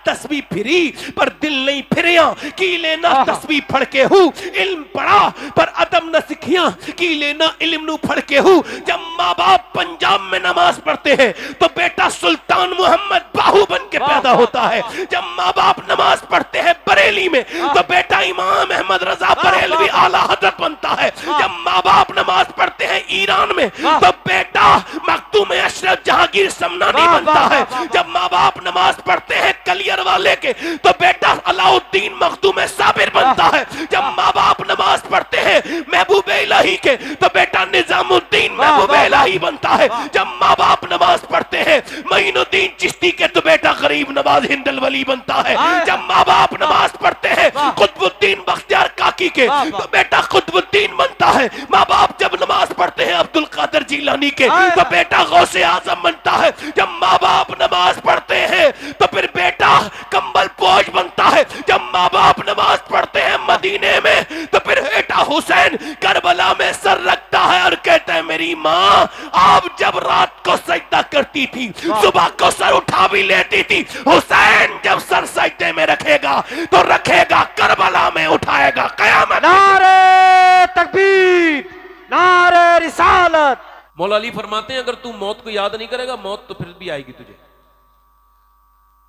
तस्बीह free पर दिल नहीं फिरिया की लेना तस्बीह फड़ के हूँ। इल्म पढ़ा पर अदब न सिखिया की लेना इल्म नू फड़ के हूँ। जब माँ बाप पंजाब में नमाज पढ़ते हैं तो बेटा सुल्तान मोहम्मद बाहू बन के पैदा होता है। जब माँ बाप नमाज पढ़ते हैं बरेली में तो बेटा इमाम अहमद रजा बरेलवी आला हजरत बनता है। जब माँ बाप नमाज पढ़ते हैं ईरान में तो बेटा मखदूम अशरफ जहांगीर समनानी बनता है। जब माँ बाप नमाज पढ़ते हैं कलियर वाले के तो बेटा अलाउद्दीन मखदूम साबिर बनता है। जब माँ बाप नमाज पढ़ते हैं महबूब इलाही के तो बेटा निजामुद्दीन महबूब इलाही बनता है। जब माँ बाप नमाज पढ़ते हैं मोइनुद्दीन चिश्ती के तो बेटा गरीब नवाज हिंदल वली बनता है। जब माँ बाप नमाज पढ़ते हैं कुतुबुद्दीन बख्तियार काकी के तो बेटा कुतुबुद्दीन बनता है। माँ बाप जब नमाज पढ़ते हैं अब्दुल कादिर जिलानी के तो बेटा गौसे आजम बनता है। जब माँ बाप नमाज पढ़ते हैं तो फिर बेटा कंबल पोश बनता है। जब माँ बाप नमाज पढ़ते हैं मदीने में तो फिर बेटा हुसैन करबला में सर रखता है और कहता है मेरी माँ आप जब रात को सजदा करती थी सुबह को सर उठा भी लेती थी। हुसैन जब सर सजदे में रखेगा तो रखेगा करबला में उठाएगा कयामत। नारे तकबीर, नारे रिसालत। मौला अली फरमाते हैं अगर तू मौत को याद नहीं करेगा मौत तो फिर भी आएगी तुझे,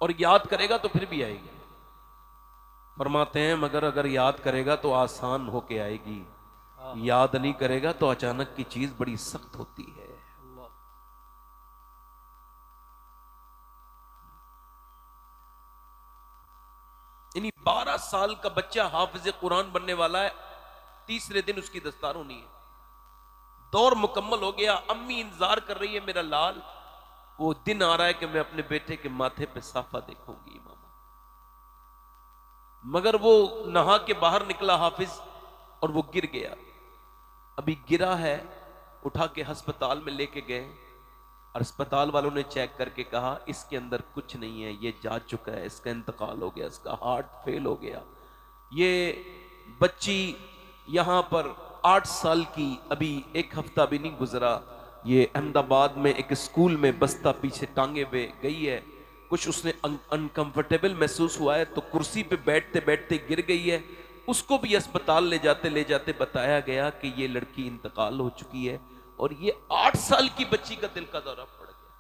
और याद करेगा तो फिर भी आएगी। फरमाते हैं मगर अगर याद करेगा तो आसान होके आएगी, याद नहीं करेगा तो अचानक की चीज बड़ी सख्त होती है। यानी 12 साल का बच्चा हाफिज कुरान बनने वाला है, तीसरे दिन उसकी दस्तार होनी है। दौर मुकम्मल हो गया, अम्मी इंतजार कर रही है मेरा लाल, वो दिन आ रहा है कि मैं अपने बेटे के माथे पे साफा देखूंगी मामा। मगर वो नहा के बाहर निकला हाफिज और वो गिर गया। अभी गिरा है, उठा के अस्पताल में लेके गए और अस्पताल वालों ने चेक करके कहा इसके अंदर कुछ नहीं है, ये जा चुका है, इसका इंतकाल हो गया, इसका हार्ट फेल हो गया। ये बच्ची यहां पर 8 साल की, अभी 1 हफ्ता भी नहीं गुजरा, ये अहमदाबाद में एक स्कूल में बस्ता पीछे टांगे हुए गई है। कुछ उसने अनकंफर्टेबल महसूस हुआ है तो कुर्सी पे बैठते बैठते गिर गई है। उसको भी अस्पताल ले जाते बताया गया कि ये लड़की इंतकाल हो चुकी है, और ये 8 साल की बच्ची का दिल का दौरा पड़ गया।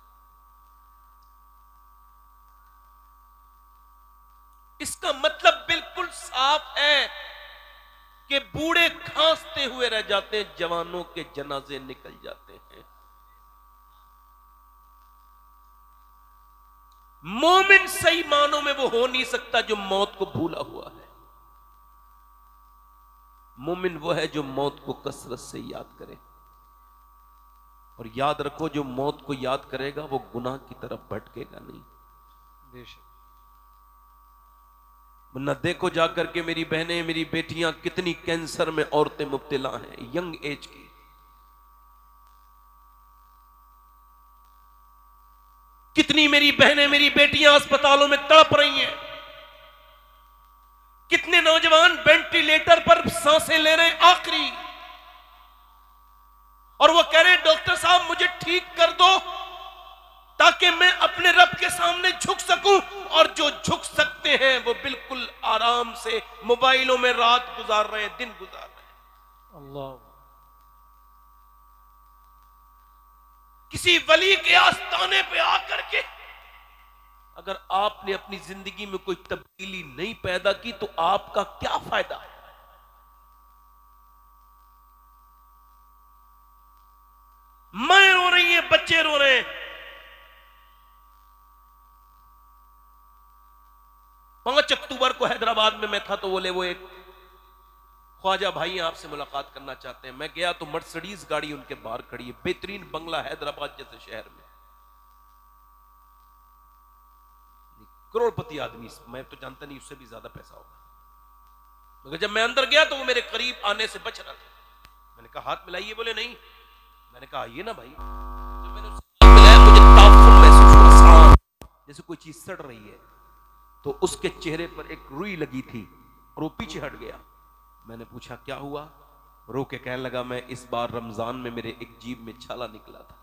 इसका मतलब बिल्कुल साफ है कि बूढ़े खांसते हुए रह जाते हैं, जवानों के जनाजे निकल जाते हैं। मोमिन सही मानों में वो हो नहीं सकता जो मौत को भूला हुआ है। मोमिन वो है जो मौत को कसरत से याद करे, और याद रखो जो मौत को याद करेगा वो गुनाह की तरफ भटकेगा नहीं। बेशक। वरना देखो जाकर के मेरी बहनें, मेरी बेटियां, कितनी कैंसर में औरतें मुब्तला हैं यंग एज की। कितनी मेरी बहनें, मेरी बेटियां अस्पतालों में तड़प रही हैं। कितने नौजवान वेंटिलेटर पर सांसें ले रहे हैं आखिरी, और वो कह रहे हैं डॉक्टर साहब मुझे ठीक कर दो ताकि मैं अपने रब के सामने झुक सकूं। और जो झुक सकते हैं वो बिल्कुल आराम से मोबाइलों में रात गुजार रहे हैं, दिन गुजार रहे हैं। अल्लाह। किसी वली के आस्थाने पे आकर के अगर आपने अपनी जिंदगी में कोई तब्दीली नहीं पैदा की तो आपका क्या फायदा है? मां रो रही हैं, बच्चे रो रहे हैं। 5 अक्टूबर को हैदराबाद में मैं था तो बोले वो एक ख्वाजा भाई आपसे मुलाकात करना चाहते हैं। मैं गया तो मर्सिडीज गाड़ी उनके बाहर खड़ी है, बेहतरीन बंगला हैदराबाद जैसे शहर में, करोड़पति आदमी, मैं तो जानता नहीं उससे भी ज्यादा पैसा होगा। मगर जब मैं अंदर गया तो वो मेरे करीब आने से बच रहा था। मैंने कहा हाथ मिलाइए, बोले नहीं। मैंने कहा आइए ना भाई। जब मैंने उससे हाथ मिलाया मुझे ताफुन महसूस हुआ, जैसे कोई चीज सड़ रही है। तो उसके चेहरे पर एक रुई लगी थी और वो पीछे हट गया। मैंने पूछा क्या हुआ? रो के कहने लगा मैं इस बार रमजान में मेरे एक जीभ में छाला निकला था।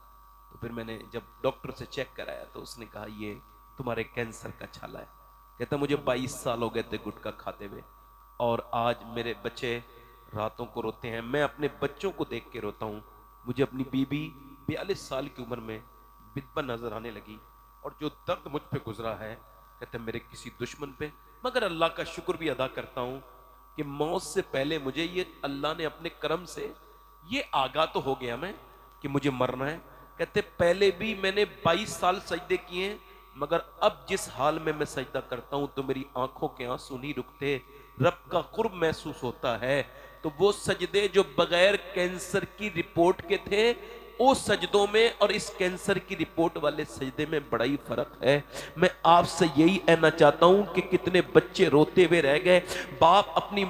तो फिर मैंने जब डॉक्टर से चेक कराया तो उसने कहा ये तुम्हारे कैंसर का छाला है। कहता मुझे 22 साल हो गए थे गुटखा खाते हुए, और आज मेरे बच्चे रातों को रोते हैं, मैं अपने बच्चों को देख के रोता हूँ। मुझे अपनी बीबी 42 साल की उम्र में विधवा नजर आने लगी, और जो दर्द मुझ पे गुजरा है कहते मेरे किसी दुश्मन पे, मगर अल्लाह का शुक्र भी अदा करता हूँ कि मौत से पहले मुझे ये अल्लाह ने अपने करम से ये आगाह तो हो गया मैं कि मुझे मरना है। कहते पहले भी मैंने 22 साल सजदे किए, मगर अब जिस हाल में मैं सजदा करता हूं तो मेरी आंखों के आंसू नहीं रुकते, रब का कुर्ब महसूस होता है। तो वो सजदे जो बगैर कैंसर की रिपोर्ट के थे, उस सजदों में और इस कैंसर की रिपोर्ट वाले सजदे में बड़ा ही फर्क है। मैं आपसे यही कहना चाहता हूं कि कितने बच्चे रोते हुए रह गए, बाप अपने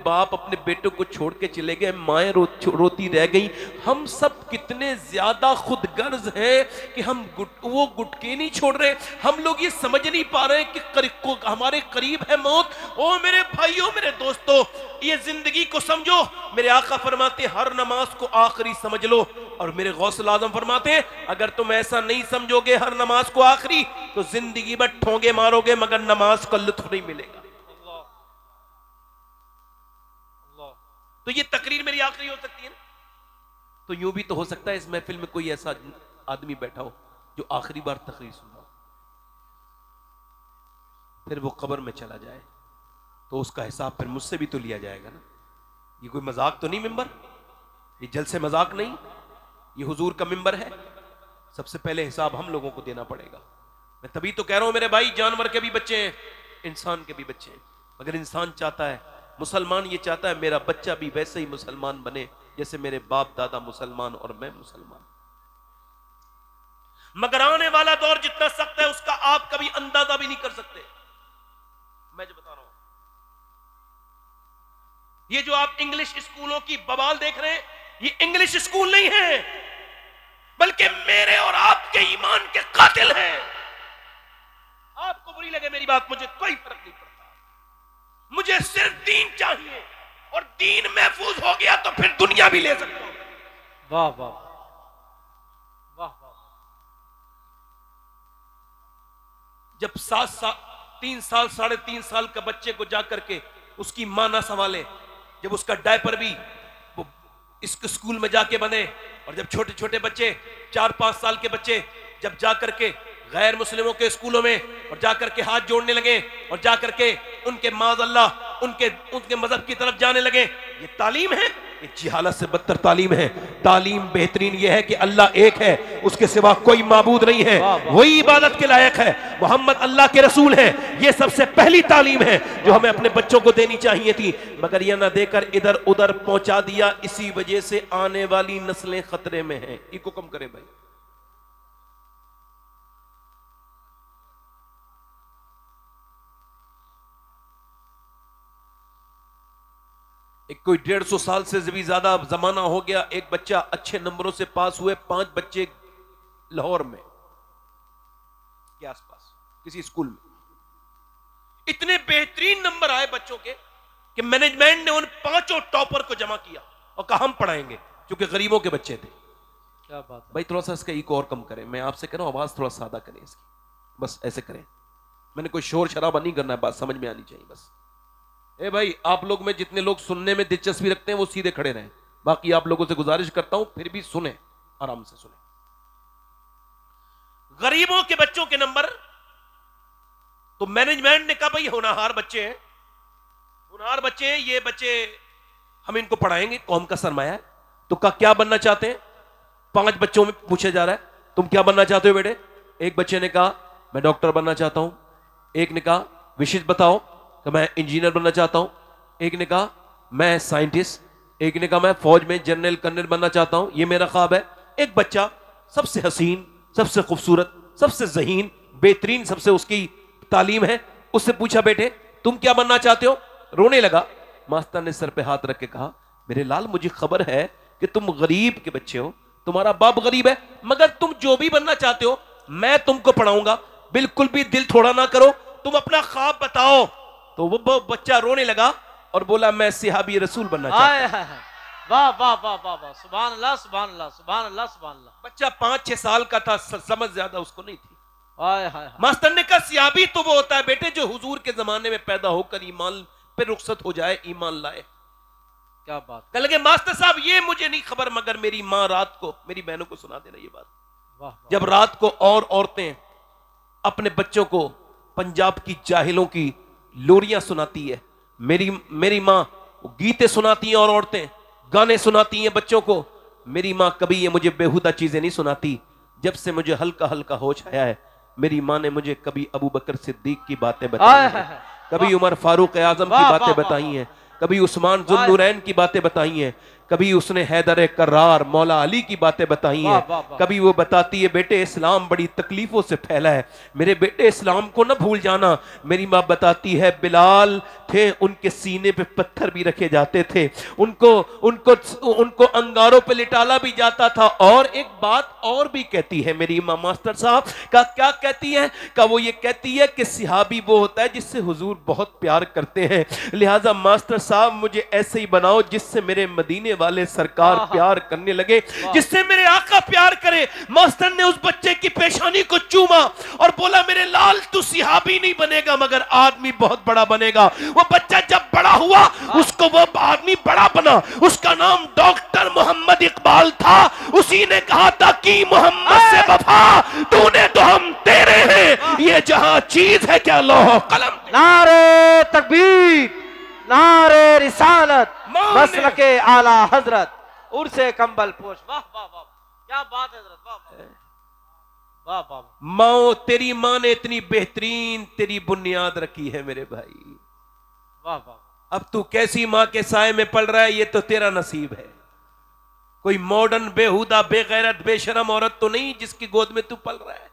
बाप अपने बेटों को छोड़ के चले गए, माएँ रोती रह गई। हम सब कितने ज्यादा खुदगर्ज हैं कि हम वो गुटके नहीं छोड़ रहे। हम लोग ये समझ नहीं पा रहे कि हमारे करीब है मौत। ओ मेरे भाइयों, मेरे दोस्तों, ये जिंदगी को समझो। मेरे आका फरमाते हर नमाज को आखिरी समझ लो, और मेरे गौसल आजम फरमाते हैं अगर तुम ऐसा नहीं समझोगे हर नमाज को आखिरी, तो जिंदगी में ठोंगे मारोगे मगर नमाज का लुत्फ नहीं मिलेगा। तो ये तकरीर मेरी आखिरी हो सकती है ना? तो यूं भी तो हो सकता है इस महफिल में कोई ऐसा आदमी बैठा हो जो आखिरी बार तकरीर सुन रहा हो, फिर वो कब्र में चला जाए तो उसका हिसाब फिर मुझसे भी तो लिया जाएगा ना। ये कोई मजाक तो नहीं मिंबर, ये जलसे मजाक नहीं, ये हुजूर का मिंबर है। सबसे पहले हिसाब हम लोगों को देना पड़ेगा। मैं तभी तो कह रहा हूं मेरे भाई, जानवर के भी बच्चे हैं, इंसान के भी बच्चे हैं। अगर इंसान चाहता है, मुसलमान ये चाहता है मेरा बच्चा भी वैसे ही मुसलमान बने जैसे मेरे बाप दादा मुसलमान और मैं मुसलमान। मगर आने वाला दौर जितना सख्त है उसका आप कभी अंदाजा भी नहीं कर सकते। मैं जो बता रहा हूं, ये जो आप इंग्लिश स्कूलों की बवाल देख रहे हैं, ये इंग्लिश स्कूल नहीं है, बल्कि मेरे और आपके ईमान के कातिल हैं। आपको बुरी लगे मेरी बात, मुझे कोई फर्क नहीं पड़ता। मुझे सिर्फ दीन चाहिए, और दीन महफूज हो गया तो फिर दुनिया भी ले सकता हूं। वाह वाह वाह वाह। जब 3 साल 3.5 साल का बच्चे को जाकर के उसकी मां ना संभाले, जब उसका डायपर भी वो इस स्कूल में जाके बने, और जब छोटे छोटे बच्चे 4-5 साल के बच्चे जब जाकर के गैर मुस्लिमों के स्कूलों में और जाकर के हाथ जोड़ने लगे और जाकर के उनके माज़अल्लाह उनके मजहब की तरफ जाने लगे, ये तालीम है? ये जिहालत से बदतर तालीम है। तालीम बेहतरीन ये है कि अल्लाह एक है, उसके सिवा कोई माबूद नहीं है, वही इबादत के लायक है, मोहम्मद अल्लाह के रसूल हैं। ये सबसे पहली तालीम है जो हमें अपने बच्चों को देनी चाहिए थी, मगर यह ना देकर इधर उधर पहुंचा दिया। इसी वजह से आने वाली नस्लें खतरे में हैं। इनको कम करें भाई। एक कोई 150 साल से भी ज्यादा जमाना हो गया, एक बच्चा अच्छे नंबरों से पास हुए, 5 बच्चे लाहौर में के आसपास किसी स्कूल में इतने बेहतरीन नंबर आए बच्चों के कि मैनेजमेंट ने उन 5 टॉपर को जमा किया और कहा हम पढ़ाएंगे, क्योंकि गरीबों के बच्चे थे। क्या बात है भाई, थोड़ा सा इसका इको और कम करें। मैं आपसे कह रहा हूं आवाज थोड़ा सादा करें इसकी, बस ऐसे करें। मैंने कोई शोर शराबा नहीं करना है, बात समझ में आनी चाहिए बस। ए भाई, आप लोग में जितने लोग सुनने में दिलचस्पी रखते हैं वो सीधे खड़े रहें, बाकी आप लोगों से गुजारिश करता हूं फिर भी सुने, आराम से सुने। गरीबों के बच्चों के नंबर, तो मैनेजमेंट ने कहा भाई होनहार बच्चे हैं, होनहार बच्चे हैं, ये बच्चे हम इनको पढ़ाएंगे, कौम का सरमाया है। तो कहा क्या बनना चाहते हैं? 5 बच्चों में पूछा जा रहा है तुम क्या बनना चाहते हो बेटे? एक बच्चे ने कहा मैं डॉक्टर बनना चाहता हूं, एक ने कहा विशेष बताओ, तो मैं इंजीनियर बनना चाहता हूं, एक ने कहा मैं साइंटिस्ट, एक ने कहा मैं फौज में जनरल कर्नल बनना चाहता हूं, ये मेरा ख्वाब है। एक बच्चा सबसे हसीन, सबसे खूबसूरत, सबसे ज़हीन, बेहतरीन, सबसे उसकी तालीम है, उससे पूछा बेटे तुम क्या बनना चाहते हो? रोने लगा। मास्टर ने सर पे हाथ रख के कहा मेरे लाल, मुझे खबर है कि तुम गरीब के बच्चे हो, तुम्हारा बाप गरीब है, मगर तुम जो भी बनना चाहते हो मैं तुमको पढ़ाऊंगा, बिल्कुल भी दिल थोड़ा ना करो, तुम अपना ख्वाब बताओ। तो वो बच्चा रोने लगा और बोला मैं सिहाबी रसूल बनना चाहता हूं। वाह वाह वाह वाह वाह, सुभान अल्लाह सुभान अल्लाह सुभान अल्लाह सुभान अल्लाह। बच्चा 5-6 साल का था, समझ ज्यादा उसको नहीं थी, हाय हाय हाय। मास्टर ने कहा सियाबी तो वो होता है बेटे जो हुजूर के जमाने में पैदा होकर ईमान पे रुखसत हो जाए, ईमान लाए। क्या बात। कह लगे मास्टर साहब ये मुझे नहीं खबर, मगर मेरी माँ रात को मेरी बहनों को सुना देना ये बात। वाह। जब रात को और औरतें अपने बच्चों को पंजाब की जाहिलों की लोरियां सुनाती है, मेरी माँ गीते सुनाती हैं और औरतें गाने सुनाती हैं बच्चों को, मेरी माँ कभी ये मुझे बेहुदा चीजें नहीं सुनाती। जब से मुझे हल्का हल्का होश आया है, मेरी माँ ने मुझे कभी अबू बकर सिद्दीक की बातें बताई हैं, कभी उमर फारूक आजम की बातें बताई हैं, कभी उस्मान जुन्नुरैन की बातें बताई हैं, कभी उसने हैदर कर्रार मौला अली की बातें बताई हैं। कभी वो बताती है बेटे इस्लाम बड़ी तकलीफों से फैला है, मेरे बेटे इस्लाम को ना भूल जाना। मेरी माँ बताती है बिलाल थे, उनके सीने पे पत्थर भी रखे जाते थे, उनको अंगारों पे लिटाला भी जाता था। और एक बात और भी कहती है मेरी माँ मास्टर साहब का, क्या कहती है का, वो ये कहती है कि सिहाबी वो होता है जिससे हुजूर बहुत प्यार करते हैं, लिहाजा मास्टर साहब मुझे ऐसे ही बनाओ जिससे मेरे मदीने वाले सरकार प्यार करने लगे, जिससे मेरे आका प्यार करे। मास्टर ने उस बच्चे की पेशानी को चूमा और बोला मेरे लाल तू सिहाबी नहीं बनेगा मगर आदमी बहुत बड़ा बनेगा। वो बच्चा जब बड़ा हुआ उसको वो आदमी बड़ा बना, उसका नाम डॉक्टर मोहम्मद इकबाल था। उसी ने कहा था कि मोहम्मद से वफा तूने तो हम तेरे हैं, ये जहां चीज है क्या लौह कलम। नारे तकबीर, नारे रिसालत, मसलके आला हजरत, उर्से कंबल पोश। वाह वाह वाह, क्या बात है हजरत, वाह वाह वाह। माओ तेरी माँ ने इतनी बेहतरीन तेरी बुनियाद रखी है मेरे भाई, वाह वाह। अब तू कैसी माँ के साए में पल रहा है ये तो तेरा नसीब है। कोई मॉडर्न बेहुदा बेगैरत बेशरम औरत तो नहीं जिसकी गोद में तू पल रहा है।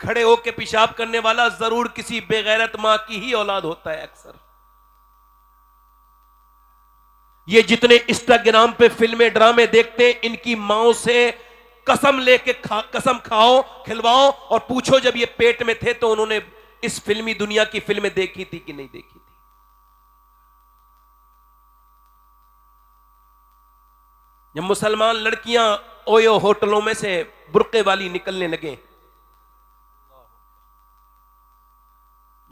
खड़े होके पेशाब करने वाला जरूर किसी बेगैरत माँ की ही औलाद होता है अक्सर। ये जितने इंस्टाग्राम पे फिल्में ड्रामे देखते हैं इनकी माओ से कसम लेके कसम खाओ खिलवाओ और पूछो जब ये पेट में थे तो उन्होंने इस फिल्मी दुनिया की फिल्में देखी थी कि नहीं देखी थी। जब मुसलमान लड़कियां ओयो होटलों में से बुर्के वाली निकलने लगे,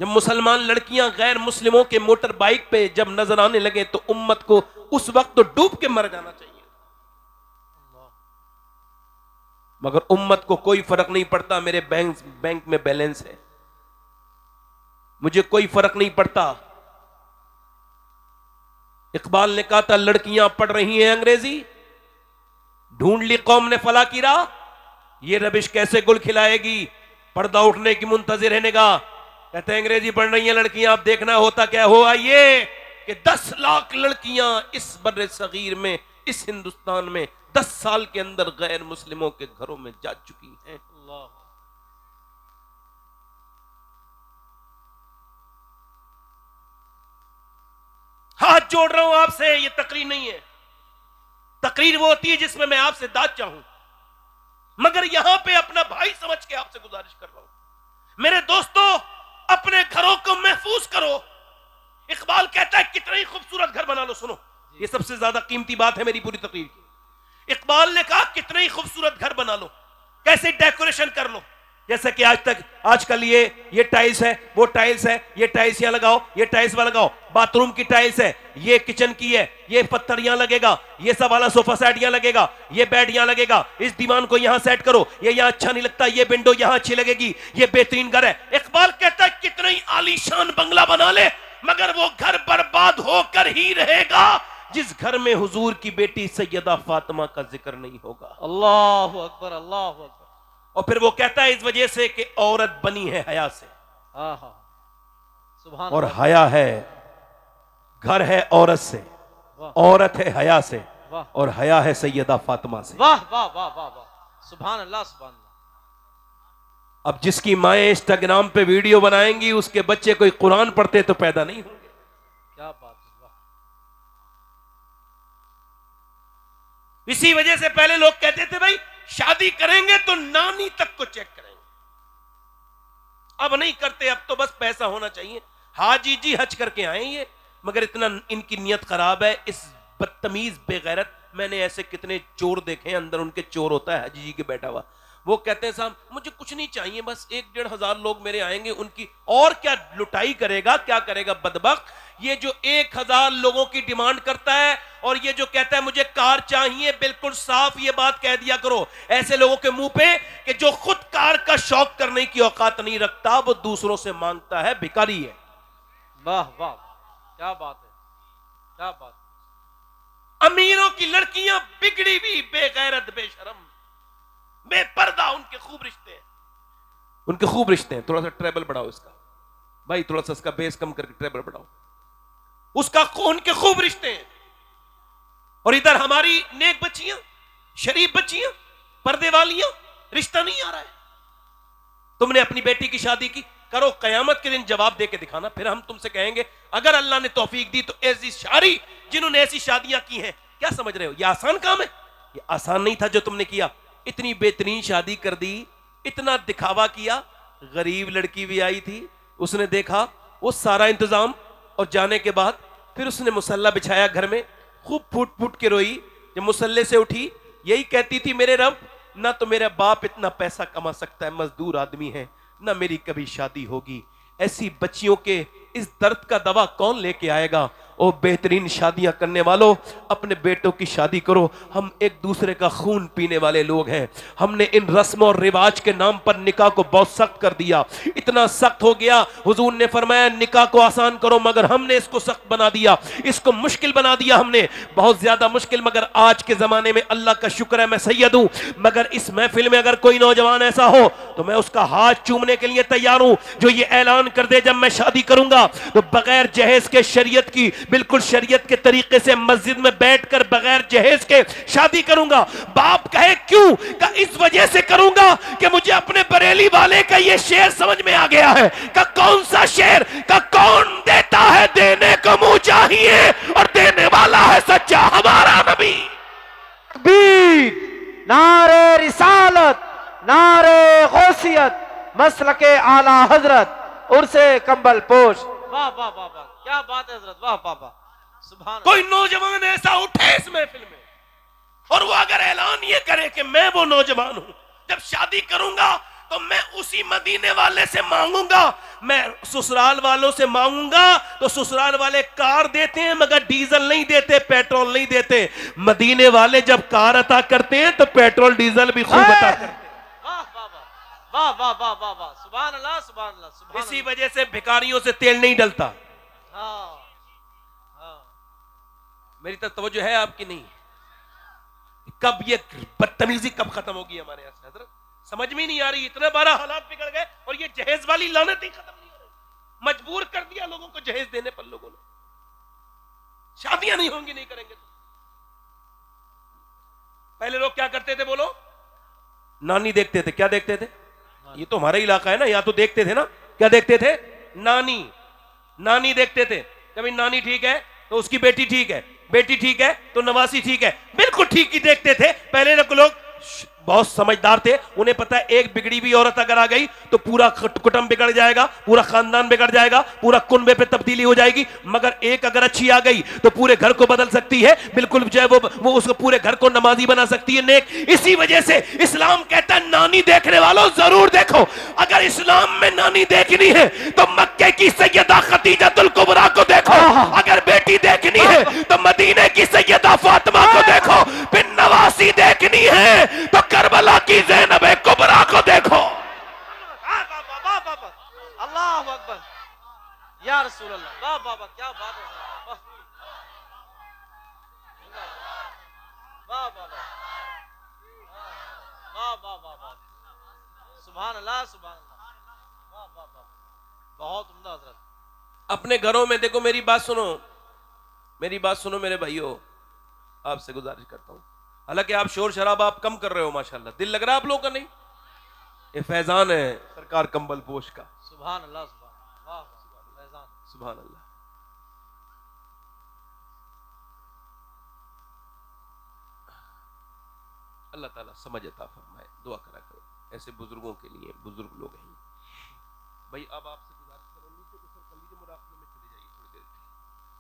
जब मुसलमान लड़कियां गैर मुस्लिमों के मोटर बाइक पे जब नजर आने लगे तो उम्मत को उस वक्त तो डूब के मर जाना चाहिए, मगर उम्मत को कोई फर्क नहीं पड़ता मेरे बैंक में बैलेंस है, मुझे कोई फर्क नहीं पड़ता। इकबाल ने कहा था लड़कियां पढ़ रही हैं अंग्रेजी, ढूंढ ली कौम ने फला की राह, ये रबिश कैसे गुल खिलाएगी, पर्दा उठने की मुंतजिर रहने का। कहते हैं अंग्रेजी पढ़ रही हैं लड़कियां, अब देखना होता क्या हुआ ये कि 10 लाख लड़कियां इस बर्रे सगीर में इस हिंदुस्तान में 10 साल के अंदर गैर मुस्लिमों के घरों में जा चुकी हैं। अल्लाह। हाथ जोड़ रहा हूं आपसे, ये तकरीर नहीं है। तकरीर वो होती है जिसमें मैं आपसे दाद चाहूं, मगर यहां पे अपना भाई समझ के आपसे गुजारिश कर रहा हूं मेरे दोस्तों, अपने घरों को महफूज करो। इकबाल कहता है कितना ही खूबसूरत घर बना लो, सुनो ये सबसे ज्यादा कीमती बात है मेरी पूरी तकरीर की। इकबाल ने कहा कितना ही खूबसूरत घर बना लो, कैसे डेकोरेशन कर लो, जैसे कि आजकल ये टाइल्स है, वो टाइल्स है, ये टाइल्स यहां लगाओ, ये टाइल्स वहां लगाओ, बाथरूम की टाइल्स है, ये किचन की है, ये पत्थर यहां लगेगा, ये सब वाला सोफा सेट यहां लगेगा, ये बेड यहां लगेगा, इस दीवान को यहां सेट करो, ये यहां अच्छा नहीं लगता, ये विंडो यहां अच्छी लगेगी, ये बेहतरीन घर है। इकबाल कहता है कितना ही आलीशान बंगला बना ले मगर वो घर बर्बाद होकर ही रहेगा जिस घर में हुजूर की बेटी सैयदा फातिमा का जिक्र नहीं होगा। अल्लाहु अकबर, अल्लाहु अकबर। और फिर वो कहता है इस वजह से कि औरत बनी है हया से, सुभान और हया है, घर है औरत से, औरत है हया से, और हया है सैयदा फातिमा से। वाह वाह वाह वाह वाह, सुभान अल्लाह सुभान अल्लाह। अब जिसकी माएं इंस्टाग्राम पे वीडियो बनाएंगी उसके बच्चे कोई कुरान पढ़ते तो पैदा नहीं होंगे। क्या बात है, वाह। इसी वजह से पहले लोग कहते थे भाई शादी करेंगे तो नानी तक को चेक करेंगे, अब नहीं करते, अब तो बस पैसा होना चाहिए। हाजी जी हज करके आए ये, मगर इतना इनकी नियत खराब है, इस बदतमीज बेगैरत। मैंने ऐसे कितने चोर देखे हैं, अंदर उनके चोर होता है हाजी जी के बैठा हुआ, वो कहते हैं साहब मुझे कुछ नहीं चाहिए, बस 1-1.5 लोग मेरे आएंगे, उनकी और क्या लुटाई करेगा, क्या करेगा बदबख्त। ये जो 1000 लोगों की डिमांड करता है और ये जो कहता है मुझे कार चाहिए, बिल्कुल साफ ये बात कह दिया करो ऐसे लोगों के मुंह पे कि जो खुद कार का शौक करने की औकात नहीं रखता, वो दूसरों से मांगता है, भिखारी है। वाह वाह, क्या बात है, क्या बात। अमीरों की लड़कियां बिगड़ी हुई, बेगैरत, बेशरम, बेपर्दा, उनके खूब रिश्ते हैं, उनके खूब रिश्ते हैं। थोड़ा सा ट्रेबल बढ़ाओ इसका भाई, थोड़ा सा इसका बेस कम करके ट्रेबल बढ़ाओ। उसका उनके खूब रिश्ते हैं। और इधर हमारी नेक बच्चियां, शरीफ बच्चियां, पर्दे वालियां, रिश्ता नहीं आ रहा है। तुमने अपनी बेटी की शादी की, करो, कयामत के दिन जवाब दे के दिखाना, फिर हम तुमसे कहेंगे अगर अल्लाह ने तौफीक दी तो ऐसी शारी जिन्होंने ऐसी शादियां की हैं, क्या समझ रहे हो यह आसान काम है? ये आसान नहीं था जो तुमने किया। इतनी बेहतरीन शादी कर दी, इतना दिखावा किया, गरीब लड़की भी आई थी, उसने देखा वो सारा इंतजाम, और जाने के बाद फिर उसने मुसल्ला बिछाया घर में, खूब फूट फूट के रोई। जब मुसल्ले से उठी यही कहती थी, मेरे रब, ना तो मेरा बाप इतना पैसा कमा सकता है, मजदूर आदमी है, ना मेरी कभी शादी होगी। ऐसी बच्चियों के इस दर्द का दवा कौन लेके आएगा? ओ बेहतरीन शादियां करने वालों, अपने बेटों की शादी करो। हम एक दूसरे का खून पीने वाले लोग हैं। हमने इन रस्म और रिवाज के नाम पर निकाह को बहुत सख्त कर दिया, इतना सख्त हो गया, हुजूर ने फरमाया निकाह को आसान करो, मगर हमने इसको सख्त बना दिया, इसको मुश्किल बना दिया हमने, बहुत ज्यादा मुश्किल। मगर आज के जमाने में अल्लाह का शुक्र है मैं सैयद हूं, मगर इस महफिल में अगर कोई नौजवान ऐसा हो तो मैं उसका हाथ चूमने के लिए तैयार हूं जो ये ऐलान कर दे जब मैं शादी करूंगा तो बगैर जहेज के, शरीयत की बिल्कुल शरीयत के तरीके से मस्जिद में बैठकर बगैर जहेज के शादी करूंगा। बाप कहे क्यों? का इस वजह से करूंगा कि मुझे अपने बरेली वाले का ये शेर समझ में आ गया है। का कौन सा शेर? का कौन देता है देने को मुंह चाहिए और देने वाला है सच्चा हमारा नबी। तकबीर, नारे रिसालत, नारे गौसियत, मसलके आला हजरत, उर्से कंबल पोश। वाह वाह वाह वाह, क्या बात है हजरत, वाह वाह वाह, सुभान। कोई नौजवान ऐसा उठे इस महफिल में और वो अगर ऐलान ये करे कि मैं वो नौजवान हूं, जब शादी करूंगा तो मैं उसी मदीने वाले से मांगूंगा, मैं ससुराल वालों से मांगूंगा तो ससुराल वाले कार देते हैं मगर डीजल नहीं देते, पेट्रोल नहीं देते। मदीने वाले जब कार अता करते हैं तो पेट्रोल डीजल भी खूब अता करते हैं। वाह वाह वाह वाह वाह, सुभान अल्लाह, सुभान अल्लाह, सुभान इसी वजह से भिखारियों से तेल नहीं डलता। हाँ हाँ, मेरी तरफ तवज्जो है आपकी नहीं? कब ये बदतमीजी कब खत्म होगी हमारे यहाँ से हजरत? समझ में नहीं आ रही। इतने बड़ा हालात बिगड़ गए और ये जहेज वाली लानत ही खत्म नहीं हो रही। मजबूर कर दिया लोगों को जहेज देने पर, लोगों ने शादियां नहीं होंगी, नहीं करेंगे तो। पहले लोग क्या करते थे बोलो? नानी देखते थे। क्या देखते थे? ये तो हमारा इलाका है ना, यहाँ तो देखते थे ना, क्या देखते थे? नानी, नानी देखते थे। कभी नानी ठीक है तो उसकी बेटी ठीक है, बेटी ठीक है तो नवासी ठीक है, बिल्कुल ठीक ही देखते थे। पहले लोग बहुत समझदार थे, उन्हें पता है एक बिगड़ी हुई औरत अगर आ गई तो पूरा कुटुंब बिगड़ जाएगा, पूरा खानदान बिगड़ जाएगा, पूरा कुनबे पे तब्दीली हो जाएगी। मगर एक अगर अच्छी आ गई तो पूरे घर को बदल सकती है, बिल्कुल जो है वो उसको पूरे घर को नमाजी बना सकती है, नेक। इसी वजह से इस्लाम कहता है नानी देखने वालों जरूर देखो। अगर इस्लाम में नानी देखनी है तो मक्के की सैयदा खदीजतुल कुबरा को देखो, अगर बेटी देखनी है तो मदीने की सैयदा फातिमा को देखो, फिर नवासी देखनी है तो करबला की ज़ैनब कुबरा को देखो। अल्लाहु अकबर, या रसूल अल्लाह, वाह वाह वाह, क्या बात है, वाह वाह वाह वाह वाह वाह वाह, सुभान अल्लाह, सुभान अल्लाह, वाह वाह वाह, बहुत उम्दा हजरत। अपने घरों में देखो, मेरी बात सुनो, मेरी बात सुनो मेरे भाइयों, आपसे गुजारिश करता हूं, हालांकि आप शोर शराब आप कम कर रहे हो माशाल्लाह, दिल लग रहा है आप लोगों का? नहीं, ये फैजान है सरकार कंबल पोश का। सुभान अल्लाह, सुभान, वाह फैजान, सुभान अल्लाह। अल्लाह ताला समझ अता फरमाए, दुआ करा करो ऐसे बुजुर्गों के लिए, बुजुर्ग लोग हैं भाई। अब आपसे गुजारिश करो, नीचे तो सर कर लीजिए, मुराकबे में चले जाइए थोड़ी देर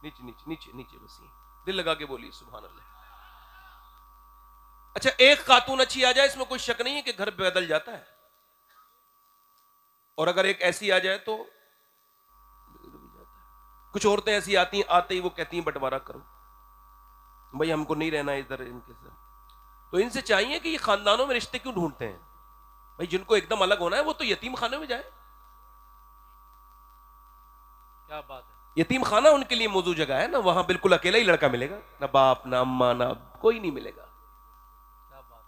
के नीचे नीचे नीचे नीचे, बस दिल लगा के बोलिए सुभान अल्लाह। अच्छा, एक खातून अच्छी आ जाए इसमें कोई शक नहीं है कि घर बदल जाता है, और अगर एक ऐसी आ जाए तो कुछ औरतें ऐसी आती हैं, आते ही वो कहती हैं बंटवारा करो भाई, हमको नहीं रहना इधर इनके साथ। तो इनसे चाहिए कि ये खानदानों में रिश्ते क्यों ढूंढते हैं भाई? जिनको एकदम अलग होना है वो तो यतीम खाने में जाए। क्या बात है। यतीम खाना उनके लिए मौजूद जगह है ना, वहां बिल्कुल अकेला ही लड़का मिलेगा, ना बाप ना अम्मा ना कोई नहीं मिलेगा। क्या बात।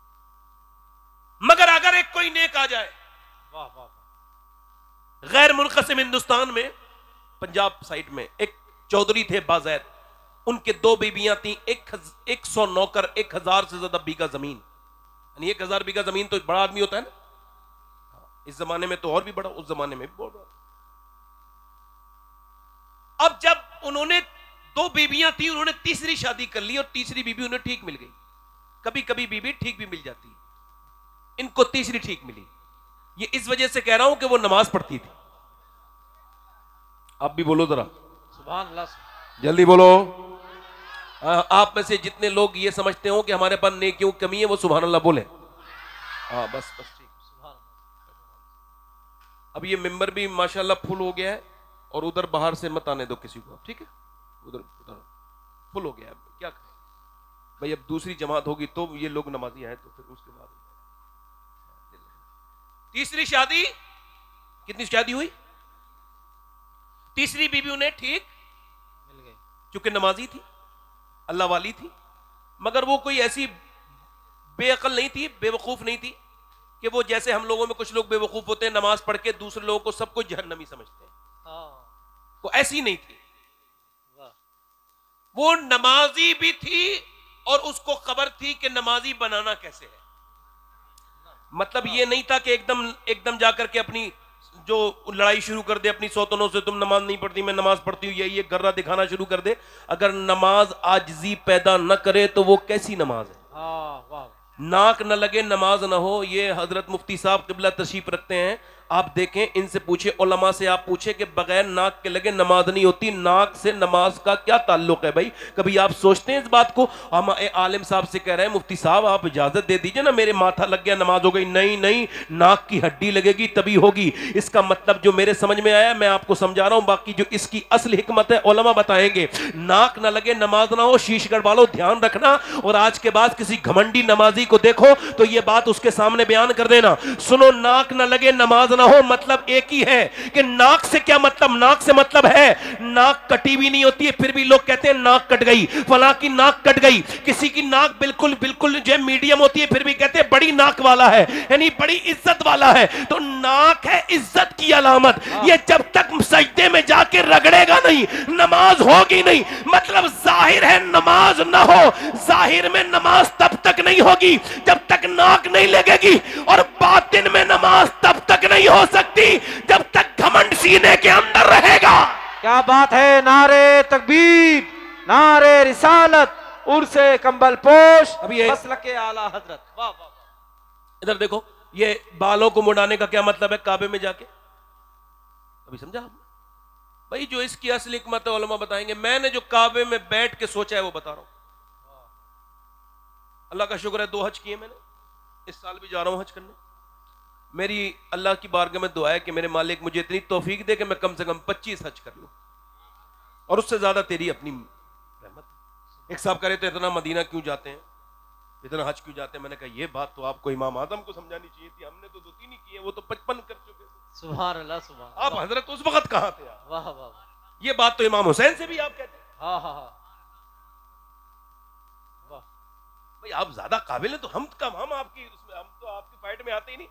मगर अगर एक कोई नेक आ जाए, वाह वाह वाह। गैर मुनक़सिम हिंदुस्तान में पंजाब साइड में एक चौधरी थे बाज़ैद, उनके 2 बीबियां थी, 100 नौकर, 1000 से ज्यादा बीघा जमीन, यानी 1000 बीघा जमीन तो बड़ा आदमी होता है ना, इस जमाने में तो और भी बड़ा, उस जमाने में भी बहुत बड़ा। अब जब उन्होंने 2 बीबियां थी, उन्होंने तीसरी शादी कर ली और तीसरी बीबी उन्हें ठीक मिल गई। कभी कभी बीबी ठीक भी मिल जाती है, इनको तीसरी ठीक मिली। ये इस वजह से कह रहा हूं कि वो नमाज पढ़ती थी। आप भी बोलो जरा, सुभान अल्लाह। जल्दी बोलो। आप में से जितने लोग ये समझते हो कि हमारे पास नेकियों की कमी है, वो सुभान अल्लाह बोले। हाँ बस बस ठीक। अब ये मिंबर भी माशाल्लाह फुल हो गया है, और उधर बाहर से मत आने दो किसी को, ठीक है? उधर उधर फुल हो गया है, क्या करें भाई? अब दूसरी जमात होगी तो ये लोग नमाजी आए तो फिर उसके बाद। तीसरी शादी, कितनी शादी हुई? तीसरी बीबी उन्हें ठीक मिल गई, क्योंकि नमाजी थी, अल्लाह वाली थी, मगर वो कोई ऐसी बेअकल नहीं थी, बेवकूफ नहीं थी कि वो जैसे हम लोगों में कुछ लोग बेवकूफ होते हैं, नमाज पढ़ के दूसरे लोगों को सब कुछ जहन्नमी समझते हैं। वो ऐसी नहीं थी, वो नमाजी भी थी और उसको खबर थी कि नमाजी बनाना कैसे है। मतलब ये नहीं था कि एकदम जाकर के अपनी जो लड़ाई शुरू कर दे अपनी सौतनों से, तुम नमाज नहीं पढ़ती मैं नमाज पढ़ती हूं, ये गर्रा दिखाना शुरू कर दे। अगर नमाज आजिज़ी पैदा न करे तो वो कैसी नमाज है? नाक न लगे नमाज न हो, ये हजरत मुफ्ती साहब क़िबला तशरीफ रखते हैं। आप देखें, इनसे पूछे, उलमा से आप पूछे कि बगैर नाक के लगे नमाज नहीं होती। नाक से नमाज का क्या ताल्लुक है भाई? कभी आप सोचते हैं इस बात को? हम आलिम साहब से कह रहे हैं, मुफ्ती साहब आप इजाजत दे दीजिए ना, मेरे माथा लग गया नमाज हो गई। नहीं नहीं, नाक की हड्डी लगेगी तभी होगी। इसका मतलब जो मेरे समझ में आया मैं आपको समझा रहा हूं, बाकी जो इसकी असली हिकमत है उलमा बताएंगे। नाक न लगे नमाज ना हो, शीशगढ़ वालों ध्यान रखना, और आज के बाद किसी घमंडी नमाजी को देखो तो ये बात उसके सामने बयान कर देना। सुनो, नाक न लगे नमाज ना हो मतलब एक ही है कि नाक से क्या मतलब? नाक से मतलब है नाक कटी भी नहीं होती है, फिर भी लोग कहते हैं नाक कट गई, फला की नाक कट गई। किसी की नाक बिल्कुल बिल्कुल जो मीडियम होती है, फिर भी कहते हैं बड़ी नाक वाला है, यानी बड़ी इज्जत वाला है। तो नाक है इज्जत की अलामत। ये जब तक सजदे में जाके रगड़ेगा नहीं, नमाज होगी नहीं। मतलब जाहिर है नमाज ना हो, जाहिर में नमाज तब तक नहीं होगी जब तक नाक नहीं लगेगी, और बातिन में नमाज तब तक नहीं हो सकती जब तक घमंड सीने के अंदर रहेगा। क्या बात है। नारे तकबीर, नारे रिसालत, उर्से कंबल पोश, मसलके आला हजरत। वाह वाह। इधर देखो, ये बालों को मुड़ाने का क्या मतलब है काबे में जाके? अभी समझा भाई? जो इसकी असली हिकमत है उलमा बताएंगे। मैंने जो काबे में बैठ के सोचा है वो बता रहा हूं। अल्लाह का शुक्र है 2 हज किए मैंने, इस साल भी जा रहा हूं हज करने। मेरी अल्लाह की बारगाह में दुआ है कि मेरे मालिक मुझे इतनी तौफीक दे कि मैं कम से कम 25 हज कर लूं, और उससे ज्यादा तेरी अपनी रहमत। एक साहब करे तो इतना मदीना क्यों जाते हैं, इतना हज क्यों जाते हैं? मैंने कहा ये बात तो आपको इमाम आजम को समझानी चाहिए थी, हमने तो 2-3 ही किए, वो तो 55 कर चुके थे। सुभान अल्लाह, सुभान। आप हजरत उस वक्त कहां थे? वाह वाह। ये बात तो इमाम हुसैन से भी आप कहते हैं। हाँ हाँ हाँ, भाई आप ज्यादा काबिल हैं तो हम आपकी उसमें, हम तो आपकी फाइट में आते ही नहीं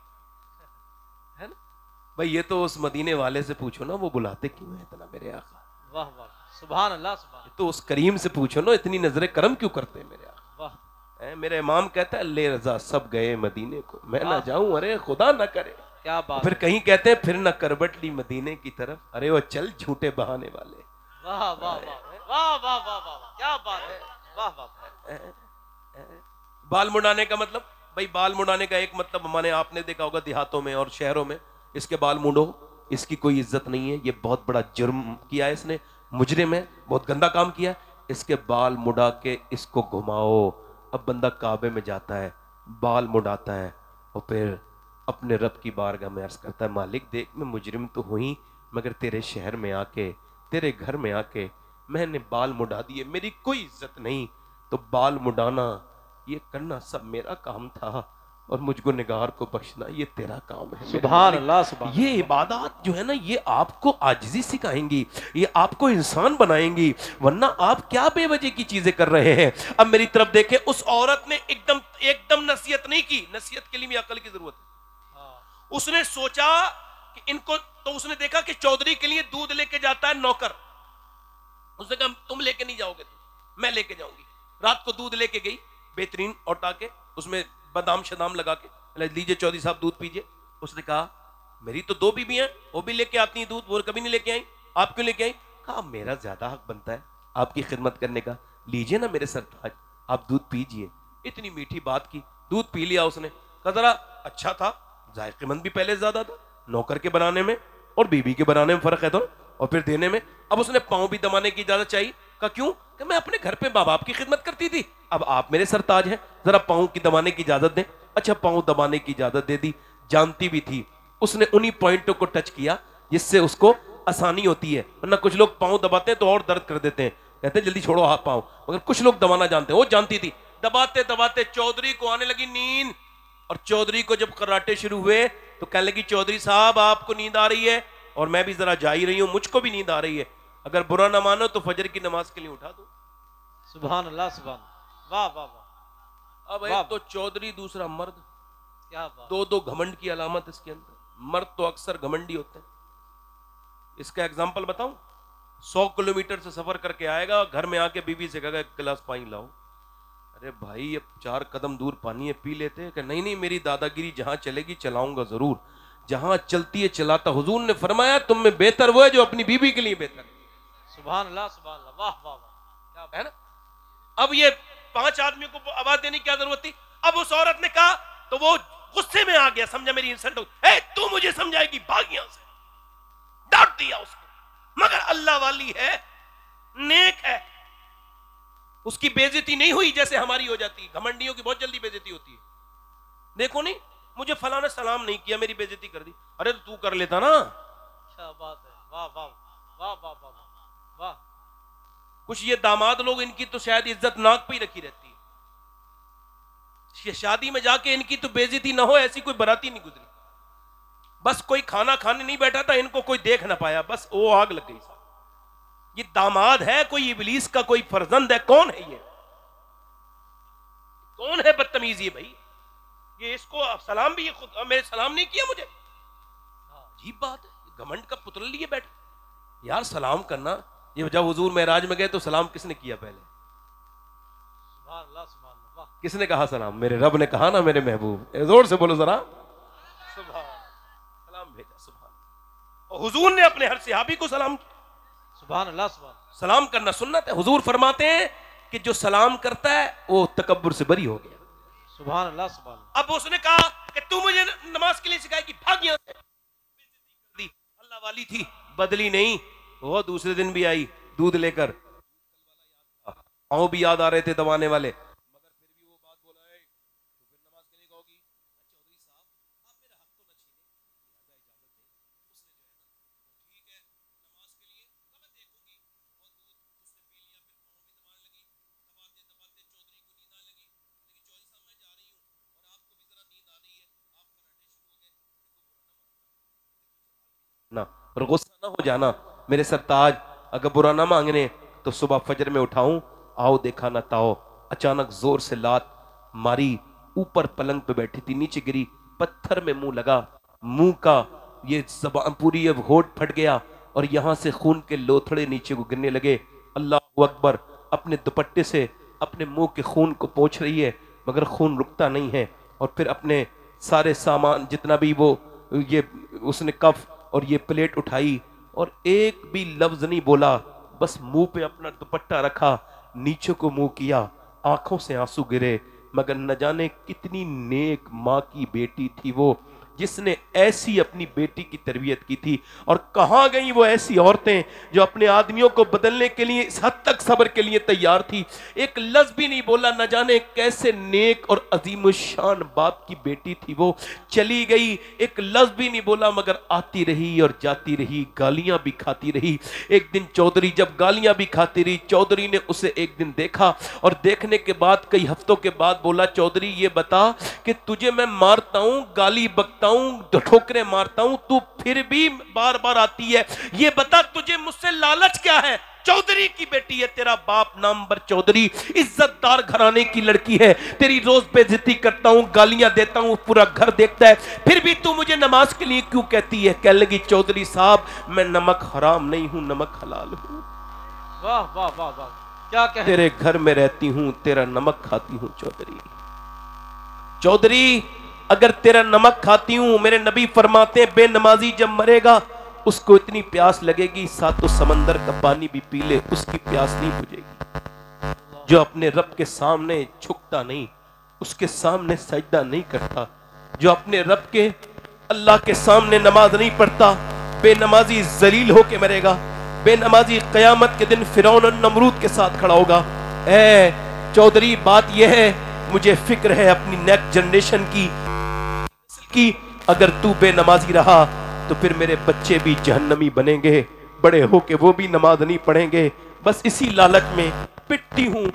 है ना भाई। ये तो उस मदीने वाले से पूछो ना, वो बुलाते क्यों है इतना मेरे आका? वाह वाह, सुभान अल्लाह, सुभान। तो उस करीम से पूछो ना, इतनी नजरे करम क्यों करते हैं मेरे आका? वाह। मेरा इमाम कहता है ले रजा सब गए मदीने को, मैं ना जाऊं, अरे खुदा ना करे। क्या बात। फिर कहीं कहते हैं फिर ना करबट ली मदीने की तरफ, अरे वो चल झूठे बहाने वाले। वाह वाह वाह वाह वाह वाह वाह, क्या बात है। वाह वाह। बाल मुड़ाने का मतलब भाई, बाल मुड़ाने का एक मतलब माने आपने देखा होगा देहातों में और शहरों में, इसके बाल मुड़ो, इसकी कोई इज्जत नहीं है, ये बहुत बड़ा जुर्म किया है इसने, मुजरिम है, बहुत गंदा काम किया है, इसके बाल मुड़ा के इसको घुमाओ। अब बंदा काबे में जाता है, बाल मुड़ाता है और फिर अपने रब की बारगाह में अर्ज करता है, मालिक देख मैं मुजरिम तो हुई, मगर तेरे शहर में आके, तेरे घर में आके मैंने बाल मुड़ा दिए, मेरी कोई इज्जत नहीं। तो बाल मुड़ाना ये करना सब मेरा काम था, और मुझको निगार को बख्शना ये तेरा काम है। सुभान अल्लाह, सुभान ये इबादत जो है ना, ये आपको आजिज़ी सिखाएंगी, ये आपको इंसान बनाएंगी, वरना आप क्या बेवजह की चीजें कर रहे हैं। अब मेरी तरफ देखें, उस औरत ने एकदम नसीहत नहीं की। नसीहत के लिए भी अकल की जरूरत है। उसने सोचा कि इनको, तो उसने देखा कि चौधरी के लिए दूध लेके जाता है नौकर। उसने कहा तुम लेके नहीं जाओगे, मैं लेके जाऊंगी। रात को दूध लेके गई, बेहतरीन औटा के, उसमें बादाम शदाम लगा के, लीजिए चौधरी साहब दूध पीजिए। उसने कहा मेरी तो 2 बीबी हैं, वो भी लेके आती हैं दूध, वो कभी नहीं लेके आई, आप क्यों लेके आई? कहा मेरा ज्यादा हक बनता है आपकी खिदमत करने का, लीजिए ना मेरे सरताज, आप दूध पीजिए। इतनी मीठी बात की, दूध पी लिया उसने। कहा जरा अच्छा था, जायकेमंद भी पहले ज्यादा था, नौकर के बनाने में और बीबी के बनाने में फर्क है तो, और फिर देने में। अब उसने पांव भी दबाने की इजाजत चाहिए। कहा क्यों? कि मैं अपने घर पे माँ बाप की खिदमत करती थी, अब आप मेरे सरताज हैं, जरा पांव की दबाने की इजाजत दें। अच्छा, पांव दबाने की इजाजत दे दी। जानती भी थी, उसने उन्हीं पॉइंटों को टच किया जिससे उसको आसानी होती है, वरना कुछ लोग पांव दबाते हैं तो और दर्द कर देते हैं, कहते हैं जल्दी छोड़ो हाथ पांव, मगर कुछ लोग दबाना जानते हैं। वो जानती थी। दबाते दबाते चौधरी को आने लगी नींद, और चौधरी को जब कराटे शुरू हुए तो कहने लगी चौधरी साहब आपको नींद आ रही है और मैं भी जरा जा ही रही हूं, मुझको भी नींद आ रही है, अगर बुरा ना मानो तो फजर की नमाज के लिए उठा दो। सुभान अल्लाह, सुभान, वाह वाह वाह। अब एक तो चौधरी, दूसरा मर्द, क्या बात। दो घमंड की अलामत इसके अंदर। मर्द तो अक्सर घमंडी होते हैं। इसका एग्जाम्पल बताऊं, 100 किलोमीटर से सफर करके आएगा, घर में आके बीवी से कहेगा 1 गिलास पानी लाओ। अरे भाई अब 4 कदम दूर पानी है, पी लेते हैं। कि नहीं नहीं, मेरी दादागिरी जहां चलेगी चलाऊंगा जरूर, जहां चलती है चलाता। हुजूर ने फरमाया तुम में बेहतर वो है जो अपनी बीवी के लिए बेहतर। सुभान अल्लाह, सुभान अल्लाह, वाह वाह वाह, क्या है ना। अब ये 5 आदमियों को आवाज देने की क्या जरूरत थी? अब उस औरत ने कहा तो वो गुस्से में आ गया, समझा मेरी इंसल्ट हो, तू मुझे समझाएगी, भाग यहां से। डांट दिया उसको। मगर अल्लाह वाली है, नेक है, उसकी बेइज्जती नहीं हुई जैसे हमारी हो जाती है। घमंडियों की बहुत जल्दी बेइज्जती होती है। देखो नहीं, मुझे फला ने सलाम नहीं किया, मेरी बेइज्जती कर दी। अरे तो तू कर लेता ना। क्या बात है, वाह वाह वाह वाह वाह वाह। कुछ ये दामाद लोग, इनकी तो शायद इज्जत नाक पे ही रखी रहती है। शादी में जाके इनकी तो बेइज्जती ना हो ऐसी कोई बराती नहीं गुजरी। बस कोई खाना खाने नहीं बैठा था, इनको कोई देख ना पाया, बस वो आग लग गई। ये दामाद है कोई इबलीस का कोई फर्जंद है? कौन है ये? कौन है बदतमीज ये भाई? ये इसको सलाम भी, ये खुद मेरे सलाम नहीं किया मुझे। अजीब बात है, घमंड का पुतला लिए बैठे। यार सलाम करना, ये जब हुजूर मेराज में गए तो सलाम किसने किया पहले? सुभान अल्लाह, सुभान अल्लाह, वाह। किसने कहा सलाम? मेरे रब ने कहा ना मेरे महबूब। जोर से बोलो जरा, सलाम भेजा। सुभान। और हुजूर ने अपने हर सहाबी को सलाम। सुभान अल्लाह, सुभान। सलाम करना सुन्नत है। हुजूर फरमाते हैं कि जो सलाम करता है वो तकब्बुर से बरी हो गया। सुभान अल्लाह, सुभान। अब उसने कहा कि तू मुझे नमाज के लिए सिखाएगी, भाग यहां से। अल्लाह वाली थी, बदली नहीं। वो दूसरे दिन भी आई दूध लेकर, पाँव भी याद आ रहे थे दबाने वाले, मगर फिर भी वो बात बोला है तो फिर नमाज के लिए कहोगी? चौधरी साहब आप मेरा हक तो न छीने, लिहाजा इजाजत दें। उसने जो है ना, ठीक है नमाज के लिए मैं देखूंगी। और दूध उसने पी लिया, फिर पाँव भी दबाने लगी। दबाते दबाते चौधरी को नींद आने लगी। लेकिन चौधरी साहब मैं जा रही हूँ और आपको भी जरा नींद आ रही है, आप कराटे शुरू हो गए, ना और गुस्सा ना हो जाना मेरे सरताज। अगर बुरा ना मांगने तो सुबह फजर में उठाऊं, आओ देखा ना ताओ। अचानक जोर से लात मारी, ऊपर पलंग पे बैठी थी, नीचे गिरी, पत्थर में मुंह लगा। मुंह का ये ज़बान पूरी, ये होठ फट गया और यहां से खून के लोथड़े नीचे को गिरने लगे। अल्लाह अकबर। अपने दुपट्टे से अपने मुंह के खून को पोंछ रही है, मगर खून रुकता नहीं है। और फिर अपने सारे सामान जितना भी वो, ये उसने कफ और ये प्लेट उठाई और एक भी लफ्ज नहीं बोला, बस मुंह पे अपना दुपट्टा रखा, नीचे को मुंह किया, आंखों से आंसू गिरे। मगर न जाने कितनी नेक माँ की बेटी थी वो, जिसने ऐसी अपनी बेटी की तरबियत की थी। और कहां गई वो ऐसी औरतें जो अपने आदमियों को बदलने के लिए इस हद तक सब्र के लिए तैयार थी। एक लफ्ज भी नहीं बोला, न जाने कैसे नेक और अजीम शान बाप की बेटी थी वो, चली गई, एक लफ्ज भी नहीं बोला, मगर आती रही और जाती रही, गालियां भी खाती रही। एक दिन चौधरी जब गालियां भी खाती रही, चौधरी ने उसे एक दिन देखा और देखने के बाद कई हफ्तों के बाद बोला, चौधरी ये बता कि तुझे मैं मारता हूं, गाली बकता हूं, ठोकरे मारता हूं, तू फिर भी बार बार आती है, ये बता तुझे मुझसे लालच क्या है? चौधरी की बेटी है, तेरा बाप नामवर चौधरी इज्जतदार घराने की लड़की है, तेरी रोज बेइज्जती करता हूं, गालियां देता हूं, पूरा घर देखता है, फिर भी तू मुझे नमाज के लिए क्यों कहती है? कहने लगी, चौधरी साहब मैं नमक हराम नहीं हूं, नमक हलाल हूं। वाह वाह वाह वाह, क्या कहे। तेरे घर में रहती हूं, तेरा नमक खाती हूं चौधरी। चौधरी अगर तेरा नमक खाती हूं, मेरे नबी फरमाते हैं बेनमाजी जब मरेगा उसको इतनी प्यास लगेगी सातों समंदर का पानी भी पी ले उसकी प्यास नहीं बुझेगी। जो अपने रब के सामने झुकता नहीं, उसके सामने सजदा नहीं करता, जो अपने रब के अल्लाह के सामने नमाज नहीं पढ़ता, बेनमाजी जलील होके मरेगा। बेनमाजी कयामत के दिन फिरौन और नमरूद के साथ खड़ा होगा। ए चौधरी बात यह है, मुझे फिक्र है अपनी नेक्स्ट जनरेशन की, अगर तू बेनमाजी रहा तो फिर मेरे बच्चे भी जहन्नमी बनेंगे, बड़े होके वो भी नमाज नहीं पढ़ेंगे। बस इसी लालच में पिटती हूं,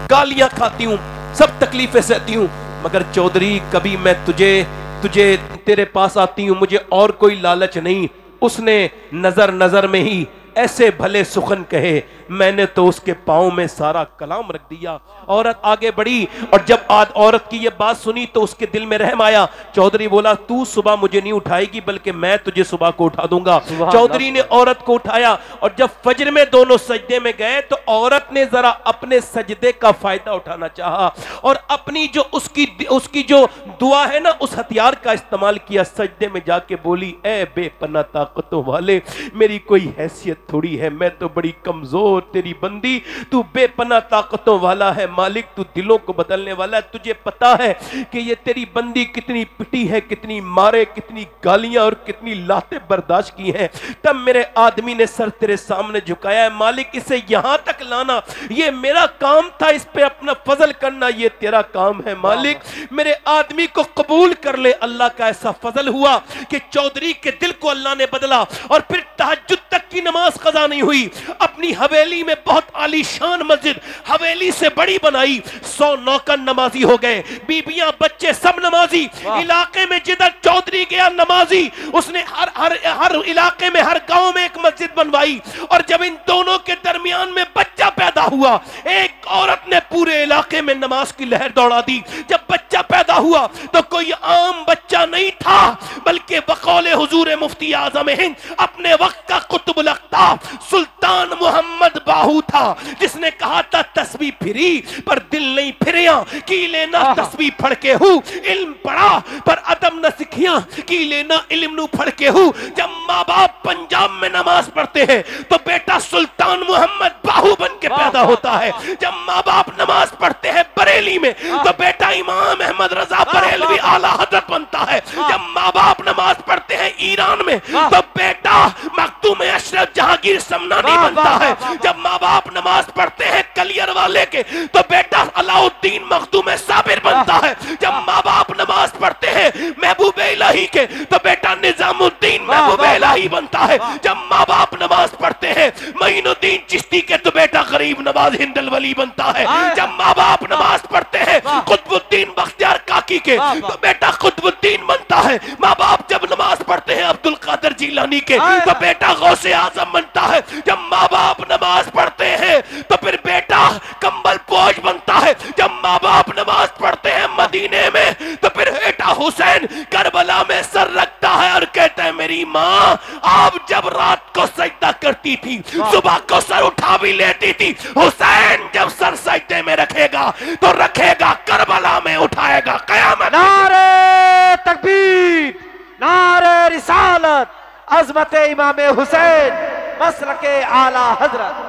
गालियां खाती हूं, सब तकलीफें सहती हूं, मगर चौधरी कभी मैं तुझे तेरे पास आती हूं, मुझे और कोई लालच नहीं। उसने नजर में ही ऐसे भले सुखन कहे, मैंने तो उसके पाँव में सारा कलाम रख दिया। औरत आगे बढ़ी और जब औरत की ये बात सुनी तो उसके दिल में रहम आया। चौधरी बोला, तू सुबह मुझे नहीं उठाएगी बल्कि मैं तुझे सुबह को उठा दूंगा। चौधरी ने औरत को उठाया और जब फजर में दोनों सजदे में गए तो औरत ने जरा अपने सजदे का फायदा उठाना चाहा और अपनी जो उसकी जो दुआ है ना, उस हथियार का इस्तेमाल किया। सजदे में जाके बोली, ए बेपना ताकतों वाले, मेरी कोई हैसियत थोड़ी है, मैं तो बड़ी कमजोर तेरी बंदी, तू बेपना ताकतों वाला है मालिक, तू दिलों को बदलने वाला है। तुझे पता है कि ये तेरी बंदी कितनी पिटी है, कितनी मारे, कितनी गालियां और कितनी लातें बर्दाश्त की हैं। तब मेरे आदमी ने सर तेरे सामने झुकाया है, मालिक इसे यहां तक लाना ये मेरा काम था, इस पे अपना फजल करना ये तेरा काम है मालिक, मेरे आदमी को कबूल कर ले। अल्लाह का ऐसा फजल हुआ कि चौधरी के दिल को अल्लाह ने बदला और फिर तहज्जुद तक की नमाज कज़ा नहीं हुई। अपनी हवेली में बहुत आलीशान मस्जिद हवेली से बड़ी बनाई, 100 नौकर नमाजी हो गए, बीबियां बच्चे सब नमाजी। इलाके में जिधर चौधरी गया नमाजी, उसने हर इलाके में, हर गांव में एक मस्जिद बनवाई। और जब इन दोनों के दरमियान में बच्चा पैदा हुआ, एक औरत ने पूरे इलाके में नमाज की लहर दौड़ा दी। जब बच्चा पैदा हुआ तो कोई आम बच्चा नहीं था, बल्कि बकौले हुजूर मुफ्ती आजम हिंद अपने वक्त का कुतुबुल अख्ताब सुल्तान मोहम्मद बाहू था, जिसने कहा था तस्बीह फिरी पर दिल नहीं फिरिया, की लेना तस्बीह फड़ के हूँ, इल्म पढ़ा पर अदब न सीखिया, की लेना इल्म नु फड़ के हूँ। जब माँ बाप पंजाब में नमाज पढ़ते हैं तो बेटा सुल्तान मोहम्मद बाहू बन के पैदा होता है। जब माँ बाप नमाज पढ़ते हैं बरेली में तो बेटा इमाम अहमद रजा बरेलवी आला हजरत बनता है। जब माँ बाप नमाज पढ़ते हैं ईरान में तो बेटा मखदूम अशरफ जहांगीर समनानी बनता है। जब माँ बाप नमाज पढ़ते हैं कलियर वाले के तो बेटा अलाउद्दीन मखदूम साबिर बनता है। जब माँ बाप नमाज पढ़ते हैं महबूब इलाही के तो बेटा निजामुद्दीन महबूब इलाही बनता है। जब माँ बाप नमाज पढ़ते हैं मईनुद्दीन चिश्ती के तो बेटा गरीब नवाज हिंदल वली बनता है। जब माँ बाप नमाज पढ़ते हैं कुतुबुद्दीन बख्तियार काकी के तो बेटा कुतुबुद्दीन बनता है। माँ बाप जब नमाज पढ़ते हैं अब्दुल कादिर जिलानी के तो बेटा गौसे आजम बनता है। जब माँ बाप नमाज पढ़ते हैं तो फिर बेटा कंबल पोश बनता है। जब माँ बाप नमाज पढ़ते हैं मदीने में तो फिर बेटा हुसैन करबला में सर रखता है और कहता है मेरी माँ आप जब रात को सजदा करती थी सुबह को सर उठा भी लेती थी, हुसैन जब सर सजदे में रखेगा तो रखेगा करबला में उठाएगा कयामत। नारे तकबीर, नारे रिसालत, अजमत इमाम हुसैन, मसलके आला हजरत।